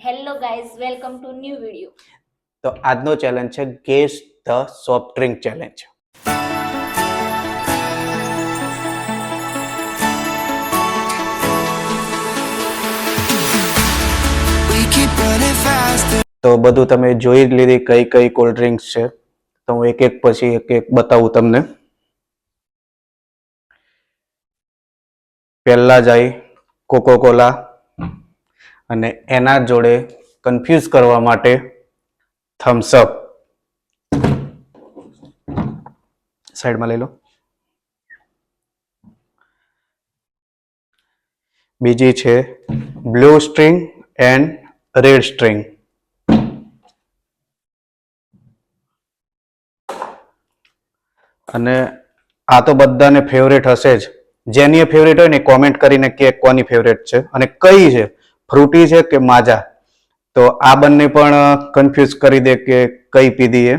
Hello guys, welcome to new video. તો આજનો challenge છે guess the soft drink challenge. તો બધું તમે જોઈ જ લીધી કઈ કઈ કોલ્ડ ડ્રિંક્સ છે. તો હું એક એક પછી એક એક બતાવું તમને. પહેલા જાય કોકોકોલા અને એના જોડે કન્ફ્યુઝ કરવા માટે થમ્સ અપ. સાઈડમાં લઈ લો. બીજી છે blue string and red string. અને આ તો બધાને ફેવરેટ હશે જ. જેની ફેવરેટ હોય ને કોમેન્ટ કરીને કે કોની ફેવરેટ છે અને કઈ છે, ફ્રૂટી છે કે માજા. તો આ બંને પણ કન્ફ્યુઝ કરી દે કે કઈ પીધી એ.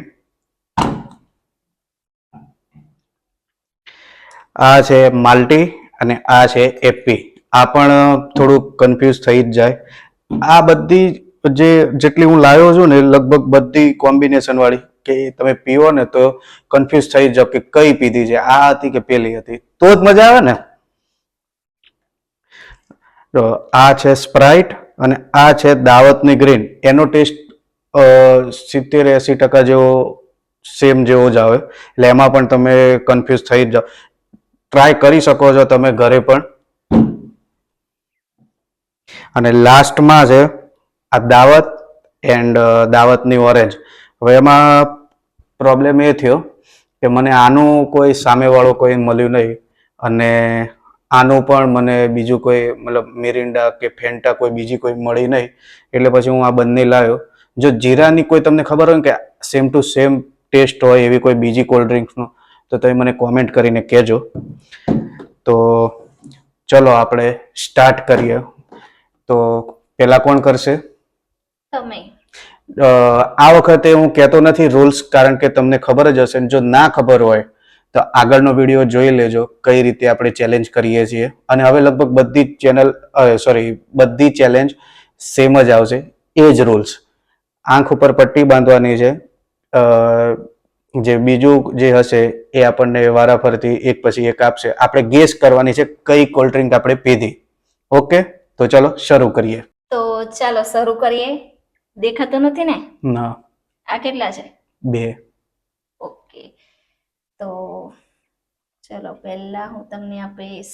આ છે માલ્ટી અને આ છે એપી. આ પણ થોડુંક કન્ફ્યુઝ થઈ જ જાય. આ બધી જેટલી હું લાવ્યો છું ને લગભગ બધી કોમ્બિનેશન વાળી કે તમે પીવો ને તો કન્ફ્યુઝ થઈ જાવ કે કઈ પીધી છે, આ હતી કે પેલી હતી, તો જ મજા આવે ને. તો આ છે સ્પ્રાઇટ અને આ છે દાવતની ગ્રીન. એનો ટેસ્ટ 70-80% જેવો સેમ જેવો જ આવે, એટલે એમાં પણ તમે કન્ફ્યુઝ થઈ જ જાઓ. ટ્રાય કરી શકો છો તમે ઘરે પણ. અને લાસ્ટમાં છે આ દાવત એન્ડ દાવતની ઓરેન્જ. હવે એમાં પ્રોબ્લેમ એ થયો કે મને આનું કોઈ સામેવાળો કોઈ મળ્યું નહીં અને આનું પણ મને બીજું કોઈ મતલબ મિરિન્ડા કે ફેન્ટા કોઈ બીજી કોઈ મળી નહીં, એટલે પછી હું આ બંને લાવ્યો. જો જીરાની કોઈ તમને ખબર હોય કે સેમ ટુ સેમ ટેસ્ટ હોય એવી કોઈ બીજી કોલ્ડ ડ્રિંક્સનો, તો તમે મને કોમેન્ટ કરીને કહેજો. તો ચલો આપણે સ્ટાર્ટ કરીએ. તો પેલા કોણ કરશે? તમે. આ વખતે હું કહેતો નથી રૂલ્સ, કારણ કે તમને ખબર જ હશે. જો ના ખબર હોય તો આગળનો વિડીયો જોઈ લેજો કઈ રીતે આપણે ચેલેન્જ કરીએ છીએ. અને હવે લગભગ બધી ચેલેન્જ સેમ જ આવશે, એ જ રૂલ્સ. આંખ ઉપર પટ્ટી બાંધવાની છે. જે બીજું જે હશે એ આપણને વારાફરતી એક પછી એક આપશે. આપણે ગેસ કરવાની છે કઈ કોલ્ડ ડ્રિંક આપણે પીધી. ઓકે, તો ચલો શરૂ કરીએ. તો ચાલો શરૂ કરીએ. દેખાતો નથી ને? ના. આ કેટલા છે? 2. ઓકે, તો ચલો પહેલા હું તમને આપીશ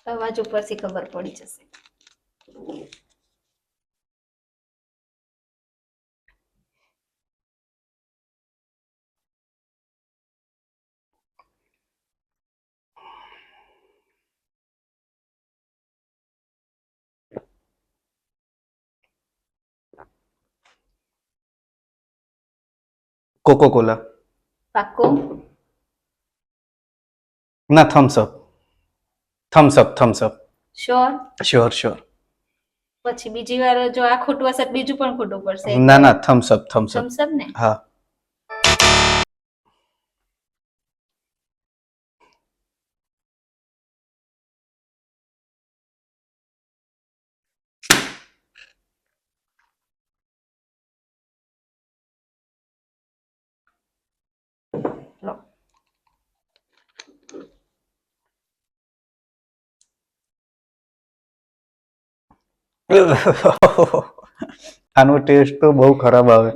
અવાજ ઉપરથી ખબર પડી જશે. કોકોકોલા. પાક્કું? ના, થમ્સઅપ. થમ્સઅપ. શ્યોર? શ્યોર. પછી બીજી વાર જો આ ખોટું હશે બીજું પણ ખોટું પડશે. ના, થમ્સઅપ. થમ્સઅપ ને? હા. લો. આનો ટેસ્ટ તો બહુ ખરાબ આવે.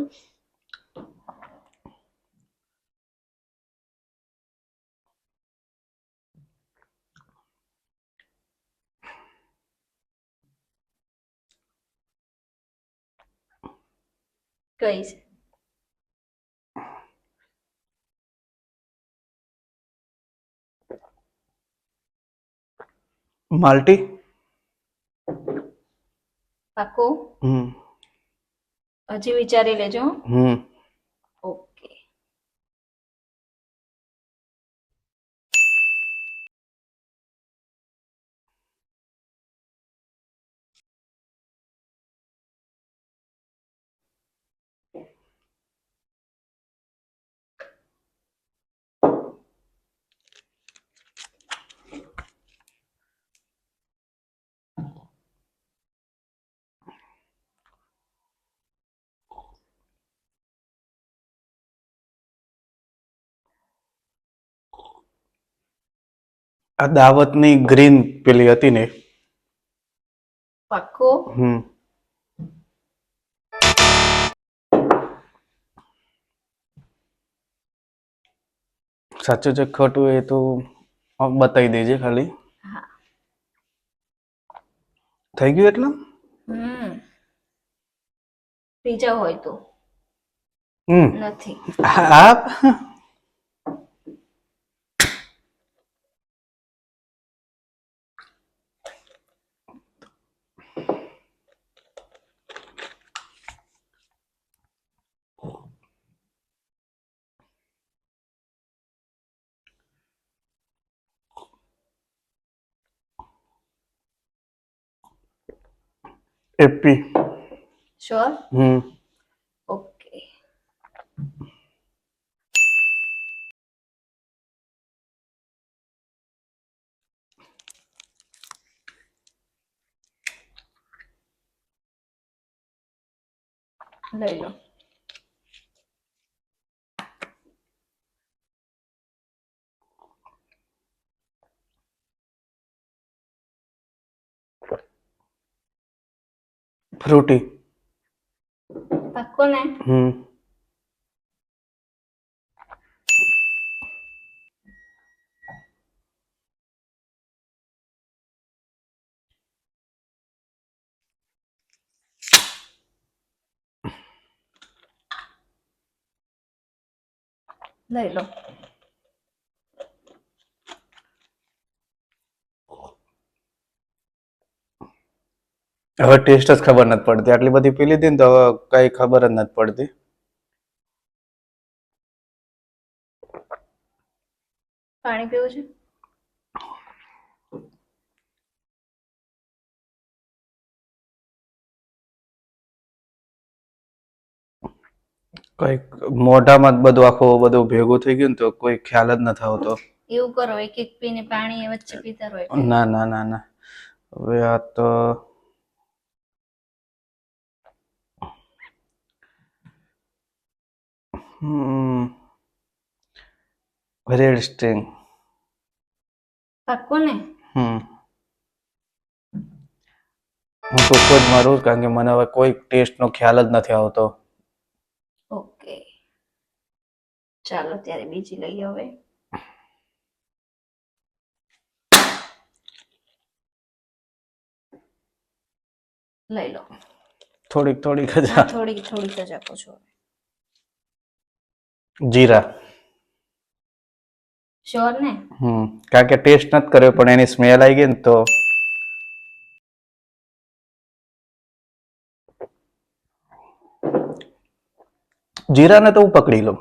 કઈ છે? માલ્ટી. પાક્કું? હજી વિચારી લેજો. ઓકે. આ દાવતની ગ્રીન પેલી હતી ને. પાક્કો? સાચું છે ખોટું એ તો બતાવી દેજે ખાલી. હા. થઈ ગયું એટલે? ત્રીજા હોય તો નથી. આપ એપી. શ્યોર? ઓકે. લઈ લો. ફ્રૂટી. પાક્કો ને? લઈ લો. હવે ટેસ્ટ જ ખબર નથી પડતી, આટલી બધી પી લીધી ને તો હવે કઈ ખબર જ નથી પડતી. પાણી પીવું છે? કઈક મોઢામાં જ બધું આખું બધું ભેગું થઈ ગયું ને તો કોઈ ખ્યાલ જ નથી આવતો. એવું કરો, એક એક પીને પાણી વચ્ચે પીતા રહો. ના ના ના ના, હવે આ તો રેડ સ્ટ્રિંગ. પાક્કો ને? હું ટૂંકો જ મારું કારણ કે મને હવે કોઈ ટેસ્ટ નો ખ્યાલ જ નથી આવતો. ઓકે, ચાલો ત્યારે બીજી લઈએ હવે. લઈ લો. થોડીક થોડીક જ. થોડીક થોડીક જ આપો છો. જીરા. શ્યોર ને? કારણ કે ટેસ્ટ નથી કર્યો પણ એની સ્મેલ આવી ગઈ ને તો. જીરાને તો હું પકડી લઉં.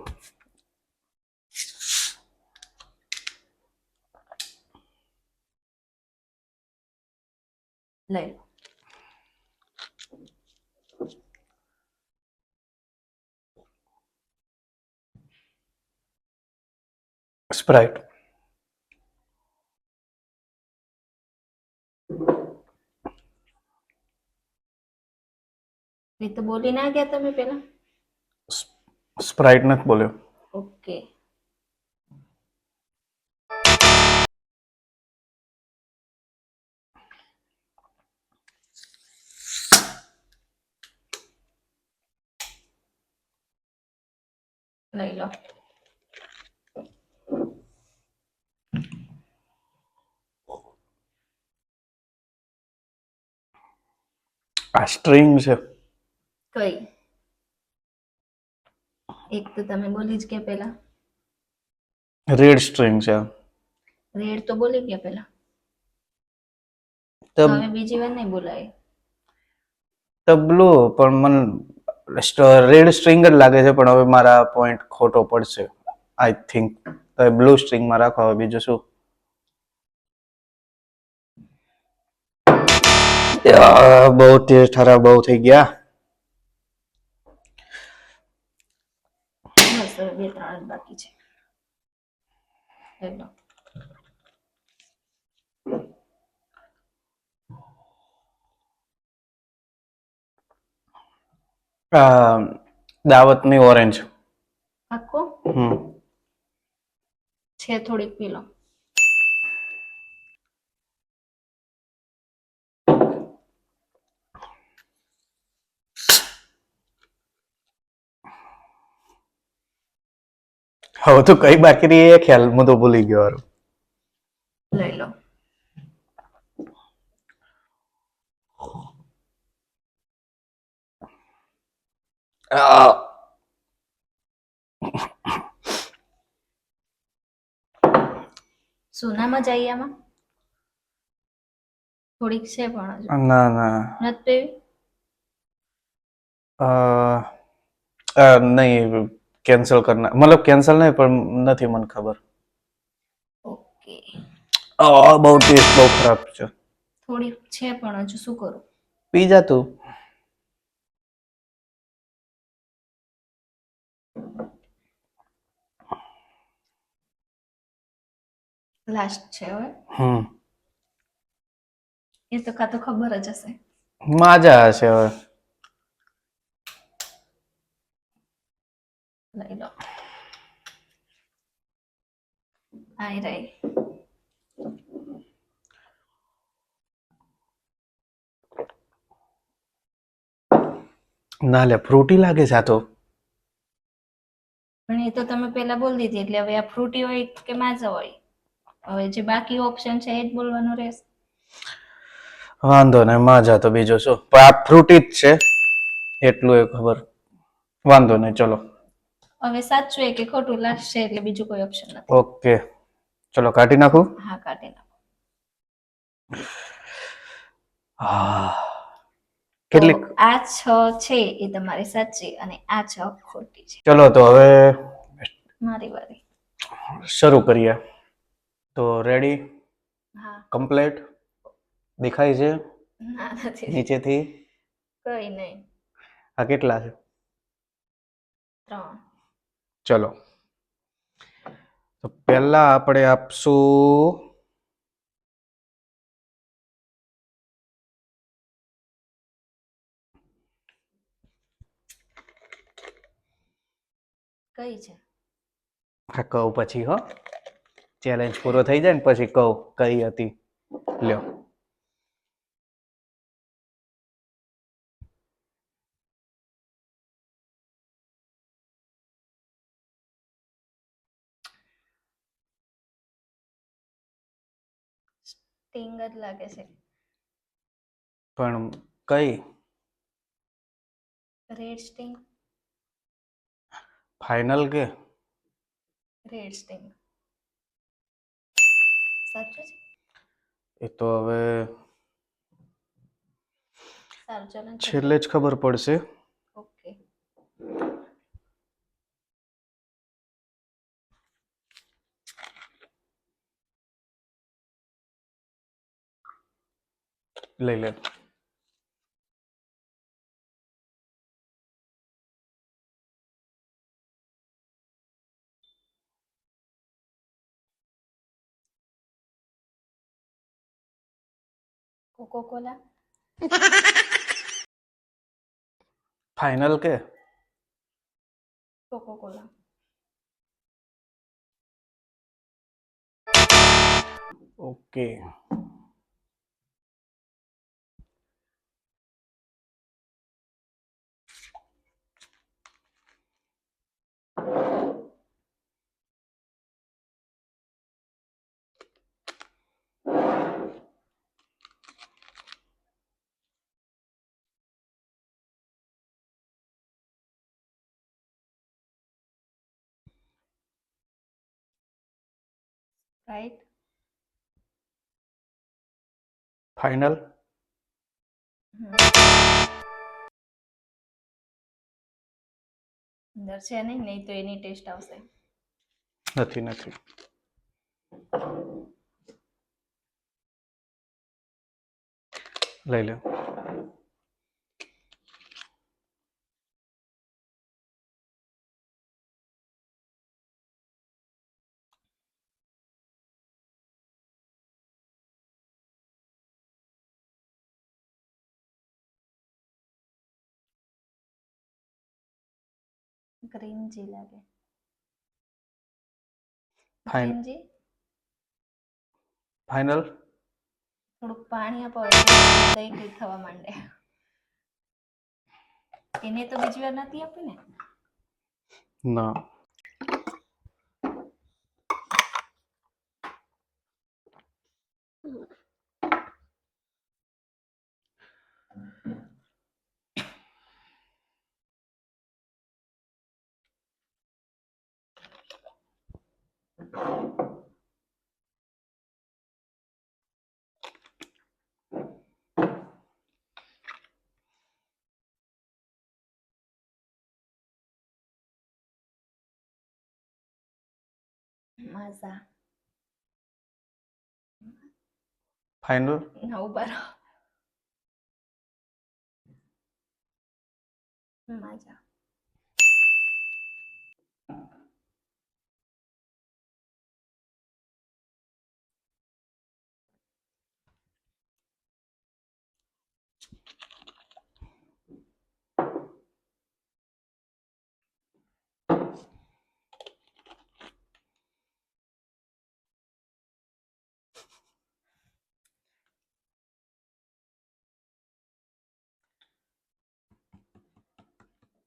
લઈ લો. સ્પ્રાઇટ. એ તો બોલી ના ગયા તમે પેલા? સ્પ્રાઇટ નથી બોલ્યો. ઓકે. લઈ લો. આ સ્ટ્રિંગ છે. કઈ? એક તો તમે બોલી જ ગયા પેલા. રેડ સ્ટ્રિંગ છે. રેડ તો બોલી ગયા પેલા. હવે બીજી વાર નહીં બોલાય. તો બ્લુ પણ મને રેડ સ્ટ્રિંગ જ લાગે છે પણ હવે મારા પોઈન્ટ ખોટો પડશે આઈ થિંક. તો બ્લુ સ્ટ્રિંગમાં રાખો, હવે બીજું શું. બહુ ટેસ્ટ ખરાબ બહુ થઈ ગયા. બસ હવે 2-3 જ બાકી છે. લઈ લો. દાવતની ઓરેન્જ. પાક્કો? છે થોડીક પી લો. હવે તો કઈ બાકી રહી એ ખ્યાલ હું તો ભૂલી ગયો હારું. લઈ લો. સોનામાં જઈએ આમાં થોડીક છે પણ હજુ ના ના નથી પીવી. નહીં કેન્સલ કરના મતલબ કેન્સલ નહીં પણ નથી મને ખબર. ઓકે બહુ ટેસ્ટ બહુ ખરાબ છે. થોડીક છે પણ હજુ શું કરું. પી જા તું. લાસ્ટ છે હવે. એ તો કાં તો ખબર જ હશે. માજા હશે હવે. લઈ લો. આઈ રહી. ના લે ફ્રૂટી લાગે છે આ તો. પણ એ તો તમે પેલા બોલી દીધી એટલે હવે આ ફ્રૂટી હોય કે માઝા હોય હવે જે બાકી ઓપ્શન છે એ જ બોલવાનું રહેશે. વાંધો નહીં માજા તો બીજો શું પણ આ ફ્રૂટી જ છે એટલું એ ખબર. વાંધો નહીં ચલો. હવે સાચું એ કે ખોટું લાસ્ટ છે એટલે બીજું કોઈ ઓપ્શન નથી. ઓકે ચલો કાઢી નાખું. હા કાઢી નાખો. કેટલીક તો આ 6 છે એ તમારી સાચી અને આ 6 ખોટી છે. ચલો તો હવે મારી વારી. શરૂ કરીએ. તો રેડી હા કમ્પ્લીટ દેખાય છે ના નથી નીચેથી. કઈ નહીં. આ કેટલા છે? 3. ચલો તો પહેલા આપણે આપશું કઈ છે? હા કહું પછી હો ચેલેન્જ પૂરો થઈ જાય ને પછી કહું કઈ હતી. લ્યો સ્ટિંગ જ લાગે છે. પણ કઈ રેડ સ્ટિંગ. ફાઇનલ કે રેડ સ્ટિંગ સાચું છે. એ તો હવે સારું ચલો છેલ્લે જ ખબર પડશે. ઓકે લઈ લે. Coca Cola. ફાઇનલ કે Coca Cola. Okay right. Final. અંદર છે નહીં નહીં તો એની ટેસ્ટ આવશે. નથી નથી લઈ લે. ગ્રીન જી લાગે. ફાઇન ગ્રીન જી. ફાઇનલ. થોડુંક પાણી આપો દહીં કંઈક થવા માંડે. એને તો બીજી વાર નથી આપી ને. ના માઝા. ફાઇનલ. ના ઉભા રહો. માઝા.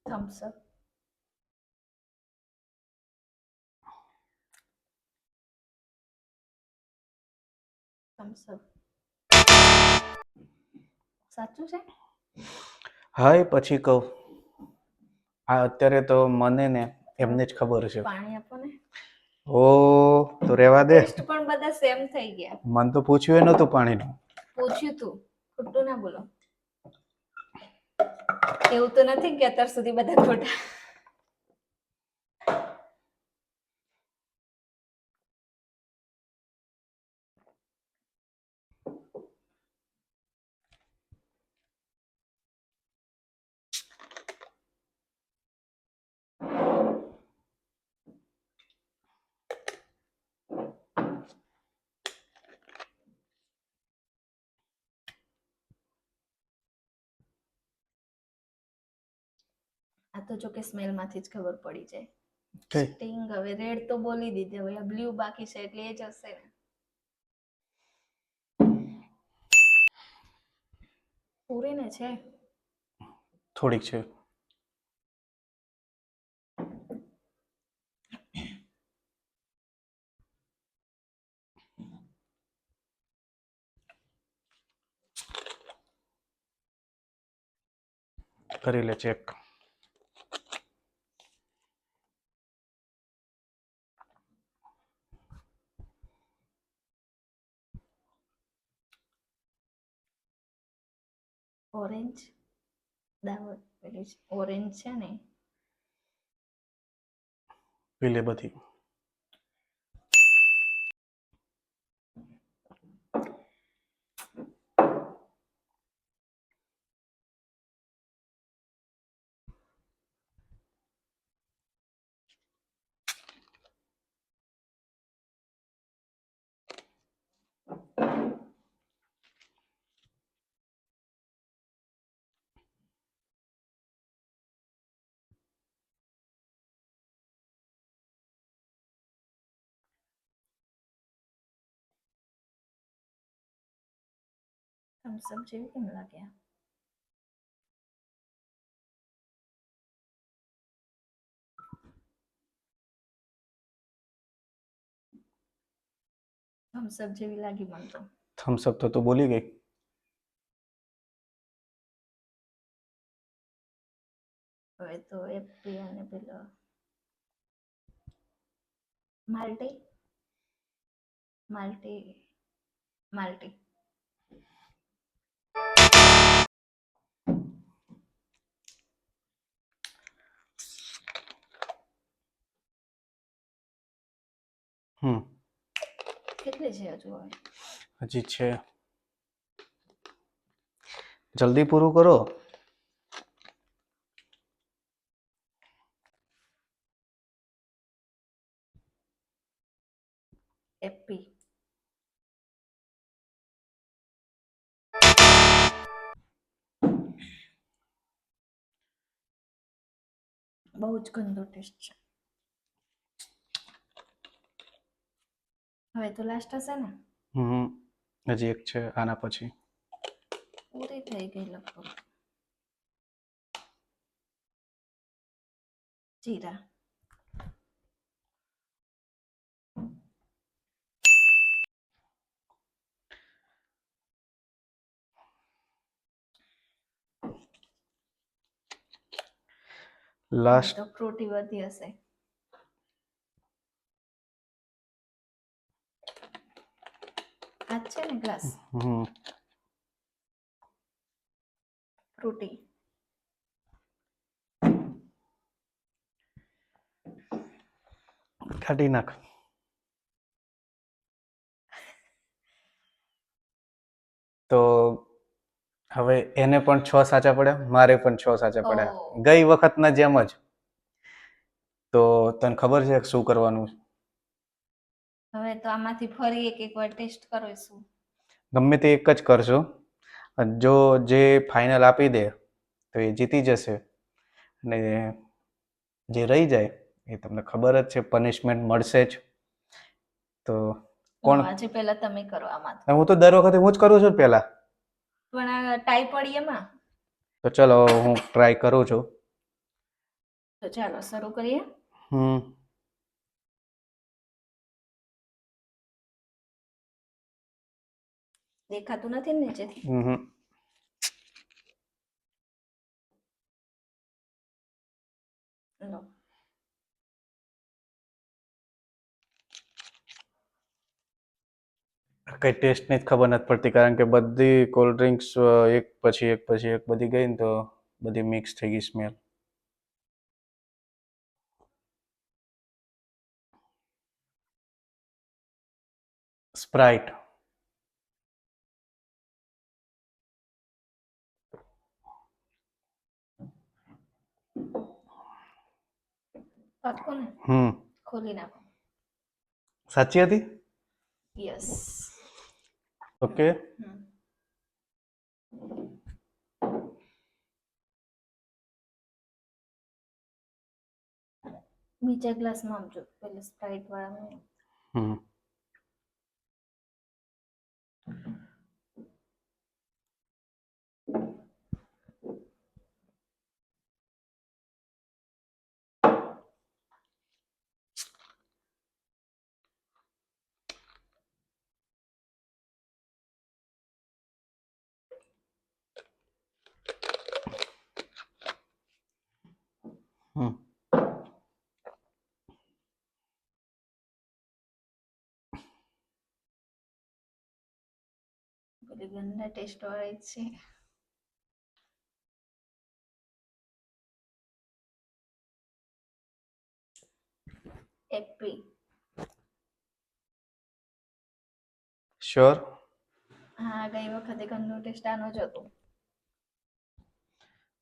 થમ્સ અપ. થમ્સ અપ. સાચું છે? હા એ પછી કહું. આ અત્યારે તો મને ને એમને જ ખબર છે. પાણી આપો ને. ઓ તો રેવા દે. ટેસ્ટ પણ બધા સેમ થઈ ગયા. મને તો પૂછ્યું નતું પાણીનું. પૂછ્યું તું, ખોટું ના બોલો. એવું તો નથી કે અત્યાર સુધી બધા ખોટા. આ તો જો કે સ્મેલ માંથી જ ખબર પડી જાય. સ્ટિંગ હવે રેડ તો બોલી દીધી, હવે બ્લુ બાકી છે એટલે એ જ હશે ને. પૂરી ને છે. થોડીક છે. કરી લે ચેક. ઓરેન્જ દાવત પેલી ઓરેન્જ છે ને. પી લે બધી. થમ્સ અપ જેવી કેમ લાગ્યા? થમ્સ અપ જેવી લાગી મને તો. થમ્સ અપ તો બોલી ગઈ. હવે તો એપી અને પેલો માલ્ટી માલ્ટી માલ્ટી. કેટલી છે હજુ હવે? હજી છે. જલ્દી પૂરું કરો. એપી. બહુ જ ગંદો ટેસ્ટ છે. હવે તો લાસ્ટ હશે ને? હજી એક છે આના પછી. પૂરી થઈ ગઈ લગભગ. જીરા. લાસ્ટ તો ફ્રૂટી વધી હશે. આ જ છે ને ગ્લાસ હમ ફ્રૂટી. કાઢી નાખ. તો હવે એને પણ 6 સાચા પડ્યા, મારે પણ 6 સાચા પડ્યા, ઓહ. ગઈ વખતના જેમ જ. તો તને ખબર છે શું કરવાનું છે? હવે તો આમાંથી ફરી એક વાર ટેસ્ટ કરીશું. ગમે તે એક જ કરશો. જો જે ફાઇનલ આપી દે તો એ જીતી જશે, અને જે રહી જાય એ તમને ખબર જ છે પનિશમેન્ટ મળશે જ. તો કોણ? આજે પહેલા તમે કરો આમાં. હું તો દર વખતે હું જ કરું છું પહેલા. પણ આ ટાઈ પડી એમાં. તો ચલો હું ટ્રાય કરું છું. તો ચાલો શરૂ કરીએ. હમ દેખાતું નથી ને નીચેથી. હમ લો. કઈ ટેસ્ટની જ ખબર નથી પડતી, કારણ કે બધી કોલ્ડ ડ્રિંક્સ એક પછી એક પછી એક બધી ગઈ ને તો બધી મિક્સ થઈ ગઈ સ્મેલ. સ્પ્રાઇટ. પાક્કું ને? હમ ખોલી નાખો. સાચી હતી? યસ. ઓકે. બીજા ગ્લાસમાં આપજો, પેલે સ્પ્રાઇટ વાળામાં. હમ હમ પેલી ગંદા ટેસ્ટ વાળી છે. એપી. શ્યોર? હા, ગઈ વખતે ગંદો ટેસ્ટ આનો જ હતો.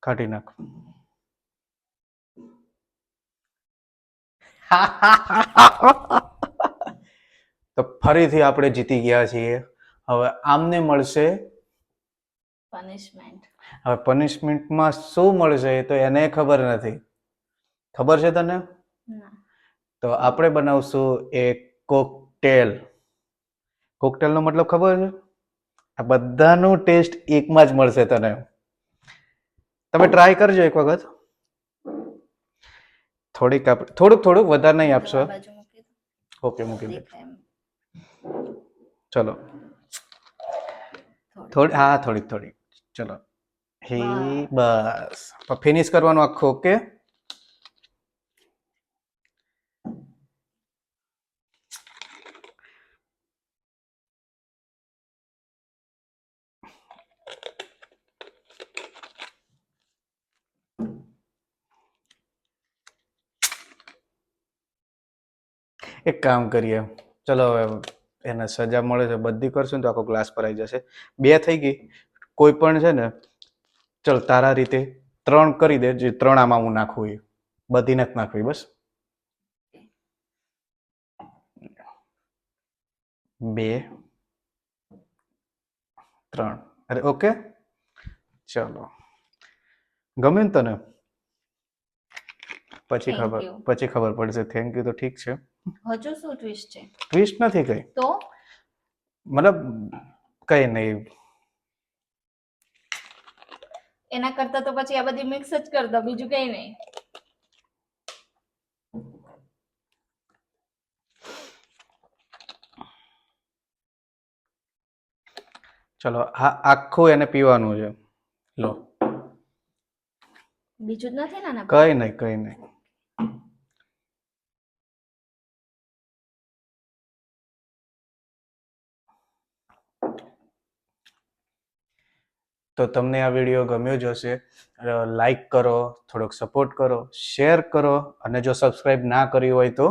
કાઢી નાખ. તો ફરીથી આપણે જીતી ગયા છીએ. હવે આમને મળશે પનિશમેન્ટ. હવે પનિશમેન્ટમાં શું મળશે એ તો એને ખબર નથી. ખબર છે તને? ના. તો આપણે બનાવશું એક કોકટેલ. કોકટેલનો મતલબ ખબર છે? આ બધાનો ટેસ્ટ એકમાં જ મળશે તને. તમે ટ્રાય કરજો એક વખત. થોડુંક વધારે નહીં આપશો. આ બાજુ મૂકી દો. ઓકે, મૂકી દે. દેખાય એમ. ચલો. થોડીક. ચલો. હે બસ. ફિનિશ કરવાનું આખું. ઓકે. એક કામ કરીએ, ચલો હવે એને સજા મળે છે બધી કરશું ને તો આખો ગ્લાસ ભરાઈ જશે. 2 થઈ ગઈ. કોઈ પણ છે ને, ચલ તારા રીતે 3 કરી દે, જે 3 આમાં હું નાખું એ બધી નથી નાખવી બસ. 2 3. અરે ઓકે, ચલો. ગમે ને તને? પછી Thank you. ખબર પડશે. થેન્ક યુ તો ઠીક છે. હજુ શું ટ્વિસ્ટ છે? ટ્વિસ્ટ નથી કઈ, તો મતલબ કઈ નહીં. એના કરતા તો પછી આ બધી મિક્સ જ કરી દો, બીજું કઈ નહીં. ચલો, હા આખું એને પીવાનું છે. લો. બીજું જ નથી ને આના પર? કઈ નહીં. તો તમને આ વિડીયો ગમ્યો જ હશે. લાઈક કરો, થોડોક સપોર્ટ કરો, શેર કરો અને જો સબસ્ક્રાઇબ ના કર્યું હોય તો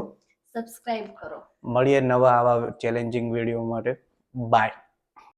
સબસ્ક્રાઇબ કરો. મળીએ નવા આવા ચેલેન્જિંગ વિડીયો માટે. બાય.